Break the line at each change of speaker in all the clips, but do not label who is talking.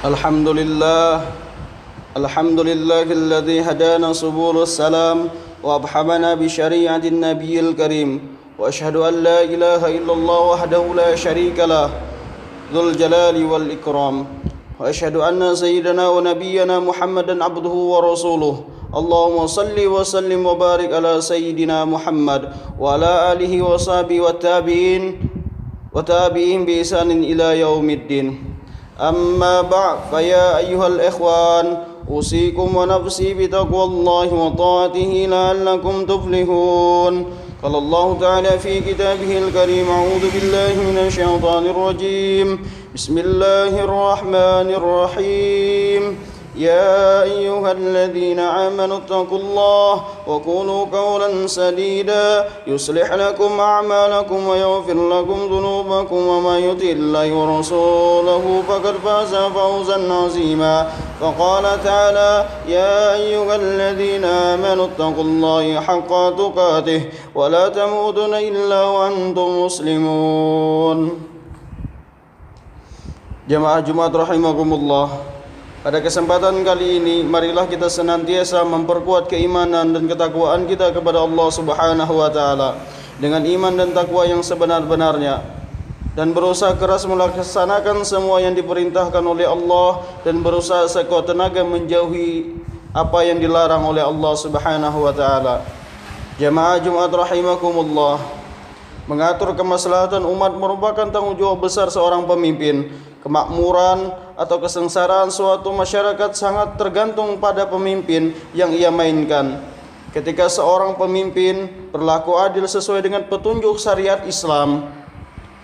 الحمد لله الحمد لله الذي هدانا سبل السلام وأبحمنا بشريعة النبي الكريم وأشهد أن لا إله إلا الله وحده لا شريك له ذو الجلال والإكرام وأشهد أن سيدنا ونبينا محمدا عبده ورسوله اللهم صل وسلم وبارك على سيدنا محمد وعلى آله وصحبه وتابعين بإحسان إلى يوم الدين. أما بعد فيا أيها الإخوان أوصيكم ونفسي بتقوى الله وطاعته لعلكم تفلحون. قال الله تعالى في كتابه الكريم: أعوذ بالله من الشيطان الرجيم. بسم الله الرحمن الرحيم. يا أيها الذين آمنوا اتقوا الله وقولوا قولا سديدا يصلح لكم أعمالكم ويغفر لكم ذنوبكم ومن يطع الله ورسوله فقد فاز فوزا عظيما. فقال تعالى: يا أيها الذين آمنوا اتقوا الله حق تقاته ولا تموتن إلا وأنتم مسلمون. Jamaah Jumat rahimakumullah. Pada kesempatan kali ini, marilah kita senantiasa memperkuat keimanan dan ketakwaan kita kepada Allah Subhanahu wa taala dengan iman dan takwa yang sebenar-benarnya, dan berusaha keras melaksanakan semua yang diperintahkan oleh Allah dan berusaha sekuat tenaga menjauhi apa yang dilarang oleh Allah Subhanahu wa taala. Jamaah Jumat rahimakumullah, mengatur kemaslahatan umat merupakan tanggung jawab besar seorang pemimpin. Kemakmuran atau kesengsaraan suatu masyarakat sangat tergantung pada pemimpin yang ia mainkan. Ketika seorang pemimpin berlaku adil sesuai dengan petunjuk syariat Islam,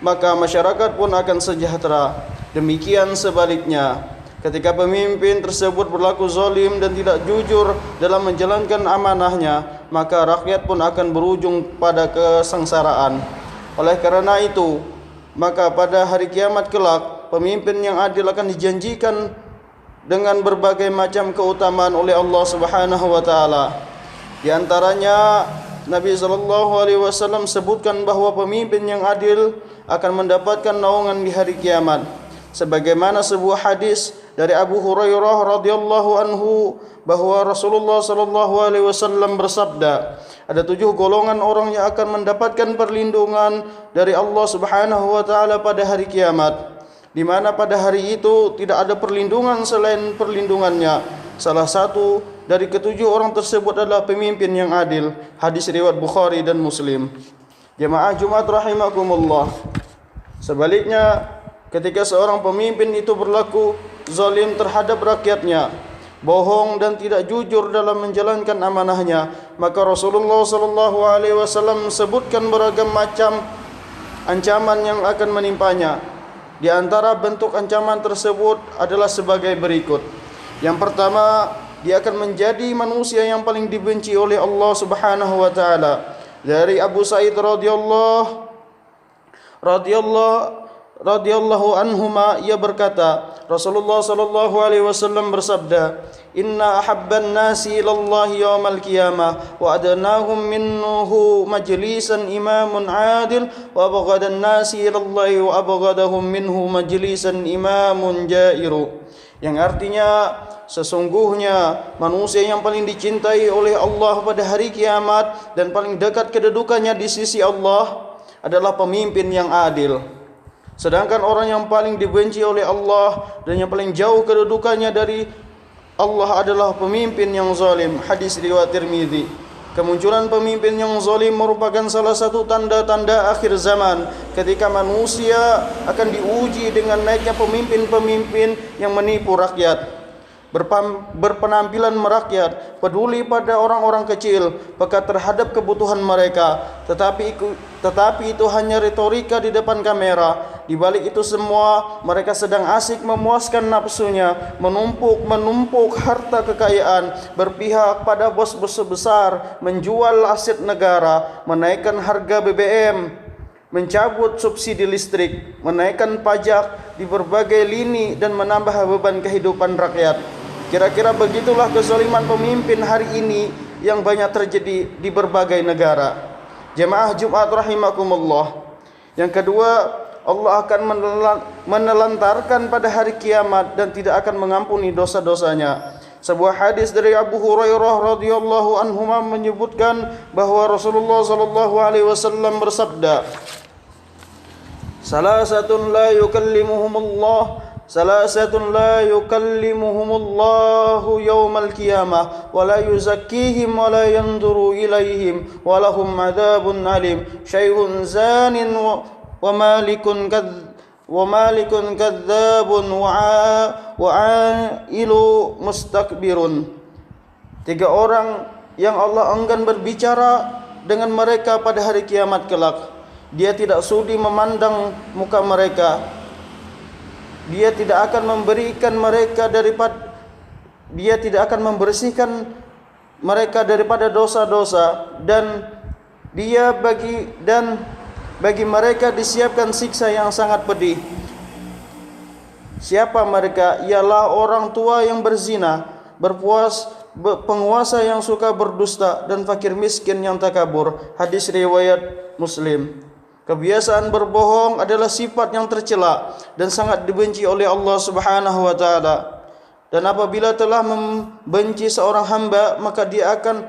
maka masyarakat pun akan sejahtera. Demikian sebaliknya, ketika pemimpin tersebut berlaku zalim dan tidak jujur dalam menjalankan amanahnya, maka rakyat pun akan berujung pada kesengsaraan. Oleh karena itu, maka pada hari kiamat kelak, pemimpin yang adil akan dijanjikan dengan berbagai macam keutamaan oleh Allah Subhanahu wa taala. Di antaranya Nabi sallallahu alaihi wasallam sebutkan bahwa pemimpin yang adil akan mendapatkan naungan di hari kiamat. Sebagaimana sebuah hadis dari Abu Hurairah radhiyallahu anhu bahwa Rasulullah sallallahu alaihi wasallam bersabda, ada 7 golongan orang yang akan mendapatkan perlindungan dari Allah Subhanahu wa taala pada hari kiamat, di mana pada hari itu tidak ada perlindungan selain perlindungannya. Salah satu dari ketujuh orang tersebut adalah pemimpin yang adil. Hadis riwayat Bukhari dan Muslim. Jamaah Jumat rahimakumullah, sebaliknya, ketika seorang pemimpin itu berlaku zalim terhadap rakyatnya, bohong dan tidak jujur dalam menjalankan amanahnya, maka Rasulullah sallallahu alaihi wasallam sebutkan beragam macam ancaman yang akan menimpanya. Di antara bentuk ancaman tersebut adalah sebagai berikut. Yang pertama, dia akan menjadi manusia yang paling dibenci oleh Allah Subhanahu wa taala. Dari Abu Sa'id radhiyallahu anhuma, ia berkata, Rasulullah sallallahu alaihi wasallam bersabda, "Inna ahabban nasi ilallahi yaumal qiyamah wa adnahum minhu majlisan imamun adil wa abghadan nasi ilallahi wa abghadahum minhu majlisan imamun jairu." Yang artinya, sesungguhnya manusia yang paling dicintai oleh Allah pada hari kiamat dan paling dekat kedudukannya di sisi Allah adalah pemimpin yang adil. Sedangkan orang yang paling dibenci oleh Allah dan yang paling jauh kedudukannya dari Allah adalah pemimpin yang zalim. Hadis riwayat Tirmizi. Kemunculan pemimpin yang zalim merupakan salah satu tanda-tanda akhir zaman, ketika manusia akan diuji dengan naiknya pemimpin-pemimpin yang menipu rakyat, berpenampilan merakyat, peduli pada orang-orang kecil, peka terhadap kebutuhan mereka, tetapi itu hanya retorika di depan kamera. Di balik itu semua, mereka sedang asik memuaskan nafsunya, menumpuk harta kekayaan, berpihak pada bos-bos besar, menjual aset negara, menaikkan harga BBM, mencabut subsidi listrik, menaikkan pajak di berbagai lini, dan menambah beban kehidupan rakyat. Kira-kira begitulah kezaliman pemimpin hari ini yang banyak terjadi di berbagai negara. Jemaah Jumat rahimakumullah. Yang kedua, Allah akan menelantarkan pada hari kiamat dan tidak akan mengampuni dosa-dosanya. Sebuah hadis dari Abu Hurairah radhiyallahu anhu menyebutkan bahwa Rasulullah sallallahu alaihi wasallam bersabda, "Salasatun la yukallimuhumullah Salasatun la yukallimuhumullahu yawmal qiyamah wa la yuzakkihim wa la yanzuru ilaihim wa lahum adzabun alim, syai'un zanin wa malikun kadzabun wa ailu mustakbirun." Tiga orang yang Allah enggan berbicara dengan mereka pada hari kiamat kelak. Dia tidak sudi memandang muka mereka. Dia tidak akan memberikan mereka dia tidak akan membersihkan mereka daripada dosa-dosa, dan bagi mereka disiapkan siksa yang sangat pedih. Siapa mereka? Ialah orang tua yang berzina, penguasa yang suka berdusta, dan fakir miskin yang takabur. Hadis riwayat Muslim. Kebiasaan berbohong adalah sifat yang tercela dan sangat dibenci oleh Allah Subhanahu wa taala. Dan apabila telah membenci seorang hamba, maka dia akan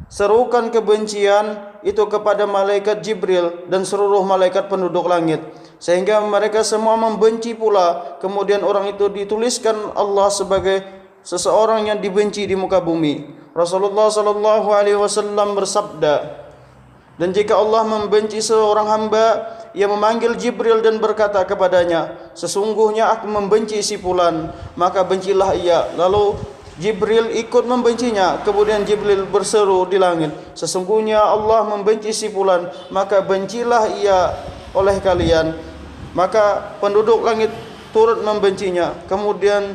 serukan kebencian itu kepada malaikat Jibril dan seluruh malaikat penduduk langit, sehingga mereka semua membenci pula. Kemudian orang itu dituliskan Allah sebagai seseorang yang dibenci di muka bumi. Rasulullah sallallahu alaihi wasallam bersabda, "Dan jika Allah membenci seorang hamba, ia memanggil Jibril dan berkata kepadanya, 'Sesungguhnya aku membenci si fulan,' maka bencilah ia. Lalu Jibril ikut membencinya. Kemudian Jibril berseru di langit, 'Sesungguhnya Allah membenci si fulan,' maka bencilah ia oleh kalian. Maka penduduk langit turut membencinya. Kemudian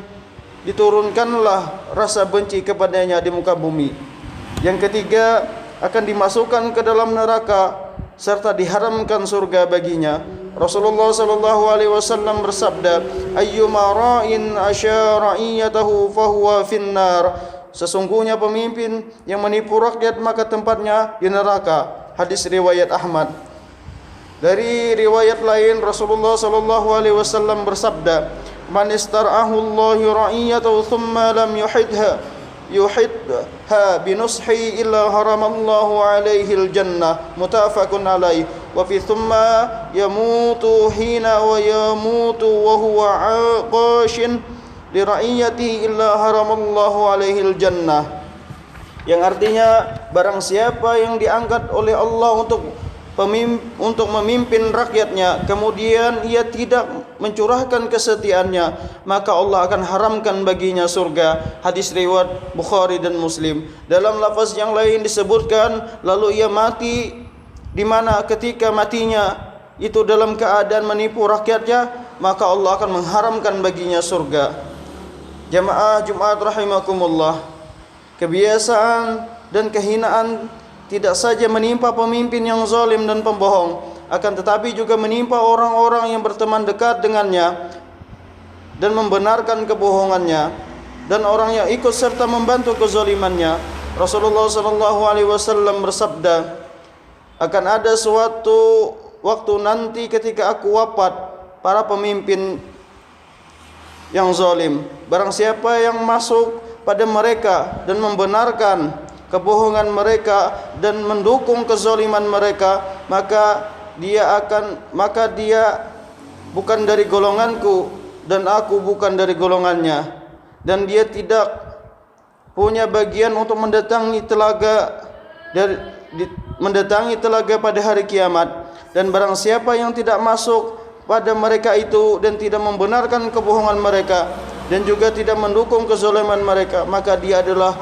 diturunkanlah rasa benci kepadanya di muka bumi. Yang ketiga, akan dimasukkan ke dalam neraka serta diharamkan surga baginya. Rasulullah sallallahu alaihi wasallam bersabda, "Ayyuma ra'in asyara'iyatahu fahuwa finnar." Sesungguhnya pemimpin yang menipu rakyat maka tempatnya di neraka. Hadis riwayat Ahmad. Dari riwayat lain Rasulullah sallallahu alaihi wasallam bersabda, "Man istar'ahu Allahu ra'iyatahu thumma lam yuhidha binushi illa haramallahu alaihi aljannah." Muttafaqun alaih. Wa fi thumma yamutu hina wa yamutu wa huwa aqashin li ra'iyati illa haramallahu alaihi aljannah. Yang artinya, barang siapa yang diangkat oleh Allah untuk memimpin rakyatnya, kemudian ia tidak mencurahkan kesetiaannya, maka Allah akan haramkan baginya surga. Hadis riwayat Bukhari dan Muslim. Dalam lafaz yang lain disebutkan, lalu ia mati, di mana ketika matinya itu dalam keadaan menipu rakyatnya, maka Allah akan mengharamkan baginya surga. Jamaah Jumat rahimakumullah, kebiasaan dan kehinaan tidak saja menimpa pemimpin yang zalim dan pembohong, akan tetapi juga menimpa orang-orang yang berteman dekat dengannya dan membenarkan kebohongannya, dan orang yang ikut serta membantu kezalimannya. Rasulullah sallallahu alaihi wasallam bersabda, "Akan ada suatu waktu nanti ketika aku wafat, para pemimpin yang zalim, barang siapa yang masuk pada mereka dan membenarkan kebohongan mereka dan mendukung kezaliman mereka, maka dia bukan dari golonganku dan aku bukan dari golongannya, dan dia tidak punya bagian untuk mendatangi telaga pada hari kiamat. Dan barang siapa yang tidak masuk pada mereka itu dan tidak membenarkan kebohongan mereka dan juga tidak mendukung kezaliman mereka, maka dia adalah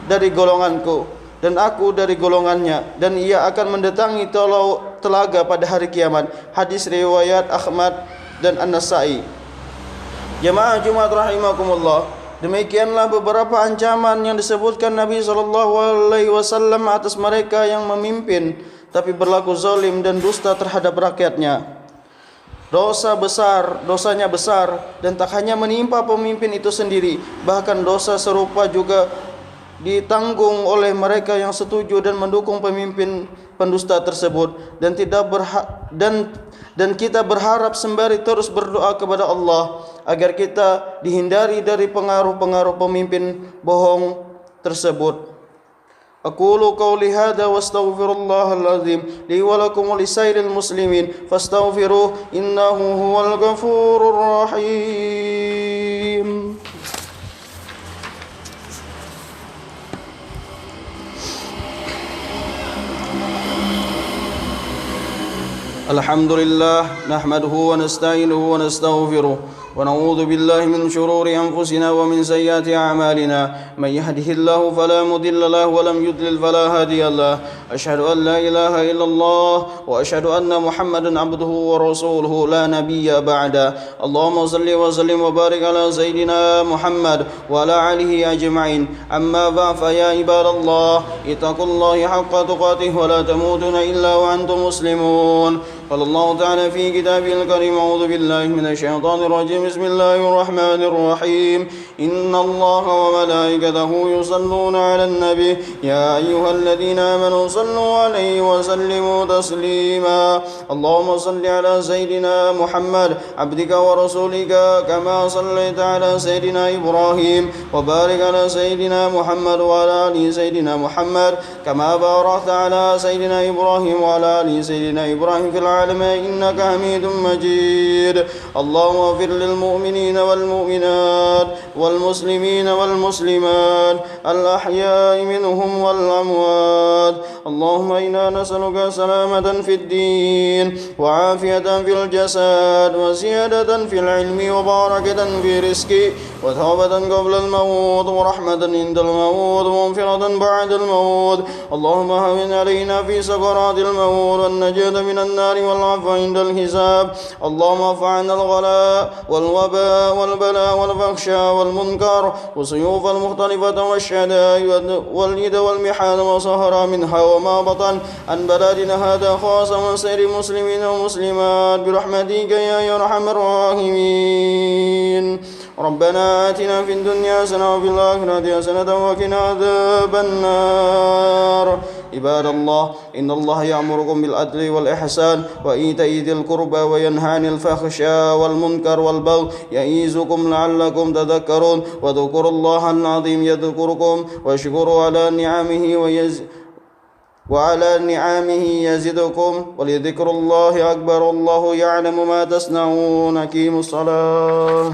dari golonganku dan aku dari golongannya, dan ia akan mendatangi telaga pada hari kiamat." Hadis riwayat Ahmad dan An-Nasa'i. Jamaah Jumat rahimakumullah, demikianlah beberapa ancaman yang disebutkan Nabi sallallahu alaihi wasallam atas mereka yang memimpin tapi berlaku zalim dan dusta terhadap rakyatnya. Dosanya besar, dan tak hanya menimpa pemimpin itu sendiri, bahkan dosa serupa juga ditanggung oleh mereka yang setuju dan mendukung pemimpin pendusta tersebut, dan dan kita berharap sembari terus berdoa kepada Allah agar kita dihindari dari pengaruh-pengaruh pemimpin bohong tersebut. أقول قولي هذا واستغفر الله العظيم لي ولكم ولسائر المسلمين فاستغفروه إنه هو الغفور الرحيم. الحمد لله نحمده ونستعينه ونستغفره ونعوذ بالله من شرور أنفسنا ومن سيئات أعمالنا من يهده الله فلا مضل له ولم يضلل فلا هادي له أشهد أن لا إله إلا الله وأشهد أن محمدا عبده ورسوله لا نبي بعده اللهم صل وسلم وبارك على سيدنا محمد وعلى آله أجمعين أما بعد فيا عباد الله اتقوا الله حق تقاته ولا تموتن إلا وأنتم مسلمون. قال الله تعالى في كتابه الكريم أعوذ بالله من الشيطان الرجيم بسم الله الرحمن الرحيم إن الله وملائكته يصلون على النبي يا أيها الذين آمنوا صلوا عليه وسلموا تسليما اللهم صل على سيدنا محمد عبدك ورسولك كما صليت على سيدنا إبراهيم وبارك على سيدنا محمد وعلى آل سيدنا محمد كما باركت على سيدنا إبراهيم وعلى آل سيدنا إبراهيم في العالمين إنك حميد مجيد اللهم اغفر للمؤمنين والمؤمنات والمسلمين والمسلمات الأحياء منهم والأموات اللهم إنا نسألك سلامة في الدين وعافية في الجسد وزيادة في العلم وبركة في رزقي وتوبة قبل الموت ورحمة عند الموت ومغفرة بعد الموت اللهم هون علينا في سكرات الموت والنجاة من النار والعفو عند الحساب اللهم ارفع عنا الغلاء والوباء والبلاء والفحشاء والمنكر والسيوف المختلفة والشدائد واليد والمحال وصهر منها وما بطن عن بلدنا هذا خاصة من سائر المسلمين والمسلمات برحمتك يا أرحم الراحمين. ربنا آتنا في الدنيا حسنة وفي الآخرة حسنة وقنا عذاب النار. عباد الله إن الله يأمركم بالعدل والإحسان وإيتاء ذي القربى وينهى عن الفحشاء والمنكر والبغي يعظكم لعلكم تذكرون واذكروا الله العظيم يذكركم واشكروا على نعمه يزدكم ولذكر الله أكبر الله يعلم ما تصنعون. أقيموا الصلاة.